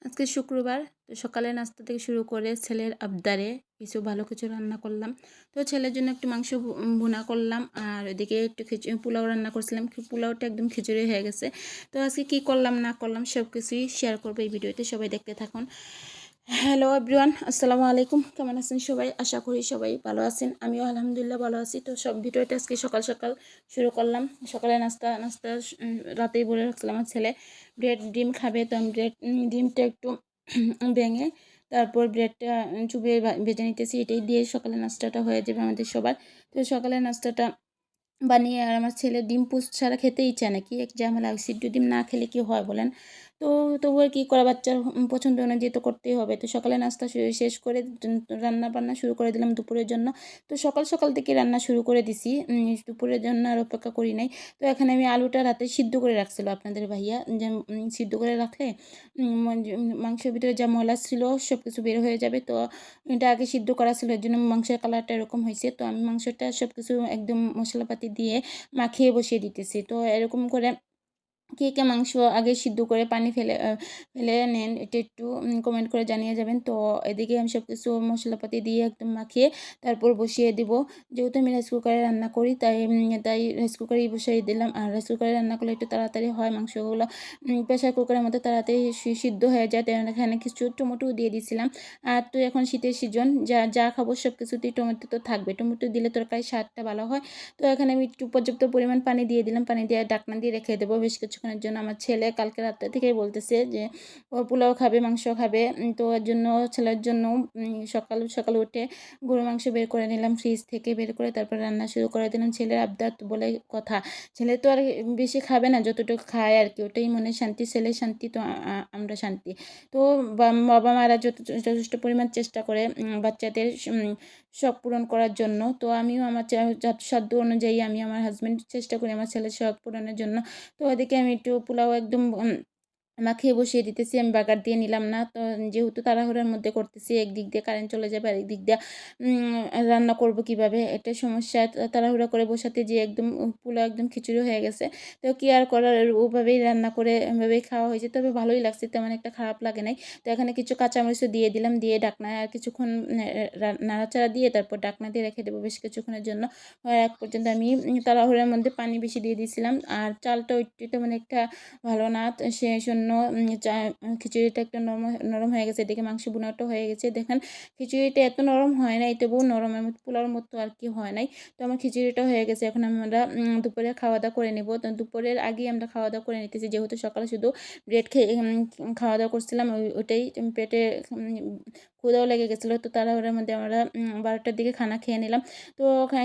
আজকে শুক্রবার, তো সকালে নাস্তা থেকে শুরু করে ছেলের আবদারে ভালো কিছু রান্না করলাম। তো ছেলের জন্য একটু মাংস ভুনা করলাম, আর ওইদিকে একটু পোলাও রান্না করছিলাম। পোলাওটা একদম খিচুড়ি হয়ে গেছে। তো আজকে কী করলাম না করলাম সব কিছুই শেয়ার করবো এই ভিডিওতে, সবাই দেখতে থাকুন। হ্যালো এভরিওয়ান, আসসালামু আলাইকুম। কেমন আছেন সবাই? আশা করি সবাই ভালো আছেন, আমিও আলহামদুলিল্লাহ ভালো আছি। তো সব ভিডিওটা আজকে সকাল সকাল শুরু করলাম। সকালে নাস্তা রাতেই বলে রাখছিলাম আমার ছেলে ডিম খাবে, তো আমি ডিমটা একটু ভেঙে তারপর ব্রেডটা চুবিয়ে ভেজে নিতেছি। এটাই দিয়ে সকালে নাস্তাটা হয়ে যাবে আমাদের সবার। তো সকালে নাস্তাটা বানিয়ে, আর আমার ছেলে ডিম পোস্ট ছাড়া খেতেই চায় না, কি এক ঝামেলা। সিদ্ধ ডিম না খেলে কি হয় বলেন? তো তবুও কী করা, বাচ্চার পছন্দ অনুযায়ী তো করতেই হবে। তো সকালে নাস্তা শেষ করে রান্না বান্না শুরু করে দিলাম দুপুরের জন্য। তো সকাল সকাল থেকে রান্না শুরু করে দিছি, দুপুরের জন্য আর অপেক্ষা করি নাই। তো এখানে আমি আলুটা রাতে সিদ্ধ করে রাখছিল আপনাদের ভাইয়া, যে সিদ্ধ করে রাখলে মাংসের ভিতরে যা ময়লা ছিল সব কিছু বের হয়ে যাবে। তো এটা আগে সিদ্ধ করা ছিল, এর জন্য মাংসের কালারটা এরকম হয়েছে। তো আমি মাংসটা সব কিছু একদম মশলাপাতি দিয়ে মাখিয়ে বসিয়ে দিতেছি। তো এরকম করে কে কে মাংস আগে সিদ্ধ করে পানি ফেলে নেন, এটা একটু কমেন্ট করে জানিয়ে যাবেন। তো এদিকে আমি সব কিছু মশলাপাতি দিয়ে একদম মাখিয়ে তারপর বসিয়ে দিব। যেহেতু আমি রাইস কুকারে রান্না করি, তাই রাইস কুকারেই বসিয়ে দিলাম। আর রাইস কুকারে রান্না করলে একটু তাড়াতাড়ি হয় মাংসগুলো, প্রেশার কুকারের মধ্যে তাড়াতাড়ি সিদ্ধ হয়ে যায়। তাই এখানে কিছু টমেটো দিয়ে দিয়েছিলাম। আর তো এখন শীতের সিজন, যা যা খাবো সব কিছুতেই টমেটো তো থাকবে, টমেটো দিলে তরকারি স্বাদটা ভালো হয়। তো এখানে আমি একটু পর্যাপ্ত পরিমাণ পানি দিয়ে দিলাম, পানি দিয়ে ঢাকনা দিয়ে রেখে দেবো বেশ কিছুক্ষণের জন্য। আমার ছেলে কালকে রাত্রে থেকেই বলতেছে যে ও পোলাও খাবে, মাংস খাবে। তো এর জন্য ছেলের জন্য সকাল সকাল উঠে গরু মাংস বের করে নিলাম ফ্রিজ থেকে, বের করে তারপর রান্না শুরু করে দিলাম। ছেলের আবদার তো বলে কথা, ছেলে তো আর বেশি খাবে না, যতটুকু খায় আর কি, ওটাই মনে শান্তি। ছেলে শান্তি তো আমরা শান্তি। তো বাবা মারা যথেষ্ট পরিমাণ চেষ্টা করে বাচ্চাদের শখ পূরণ করার জন্য। তো আমিও আমার সাধ্য অনুযায়ী আমি আমার হাজব্যান্ড চেষ্টা করি আমার ছেলের শখ পূরণের জন্য। তো ওদিকে আমি একটু পোলাও একদম মাখিয়ে বসিয়ে দিতেছি, আমি বাগার দিয়ে নিলাম না। তো যেহেতু তাড়াহুড়োর মধ্যে করতেছি, একদিক দিয়ে কারেন্ট চলে যাবে আর একদিক দিয়ে রান্না করব কিভাবে, এটা সমস্যা। তাড়াহুড়া করে বসাতে যেয়ে একদম পোলাও একদম খিচুড়ি হয়ে গেছে। তো কি আর করার, ওভাবেই রান্না করে ওভাবেই খাওয়া হয়েছে। তবে ভালোই লাগছে, তেমন একটা খারাপ লাগে নাই। তো এখানে কিছু কাঁচামরিচও দিয়ে দিলাম, দিয়ে ঢাকনায় আর কিছুক্ষণ নাড়াচাড়া দিয়ে তারপর ঢাকনা দিয়ে রেখে দেবো বেশ কিছুক্ষণের জন্য। এক পর্যন্ত আমি তাড়াহুড়োর মধ্যে পানি বেশি দিয়ে দিয়েছিলাম, আর চালটা একটু তেমন একটা ভালো না, তো সেই জন্য খিচুড়িটা একটু নরম হয়ে গেছে। এদিকে মাংস ভুনাটাও হয়ে গেছে। দেখেন খিচুড়িটা এত নরম হয় নাই, তবুও নরমের মতো পোলাওর মতো আর কি হয় নাই। তো আমার খিচুড়িটা হয়ে গেছে। এখন আমরা দুপুরে খাওয়া দাওয়া করে নেব। তো দুপুরের আগেই আমরা খাওয়া দাওয়া করে নিতেছি, যেহেতু সকালে শুধু ব্রেড খেয়ে খাওয়া দাওয়া করছিলাম, ওটাই পেটে ক্ষুধাও লেগে গেছিলো। তো তাড়াহুড়োর মধ্যে আমরা 12টার দিকে খানা খেয়ে নিলাম। তো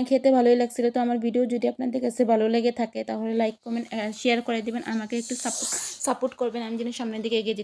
খেতে ভালোই লাগছিলো। তো আমার ভিডিও যদি আপনাদের কাছে ভালো লেগে থাকে তাহলে লাইক কমেন্ট শেয়ার করে দিবেন, আমাকে একটু সাপোর্ট করবেন, আমি যেন সামনের দিকে এগিয়ে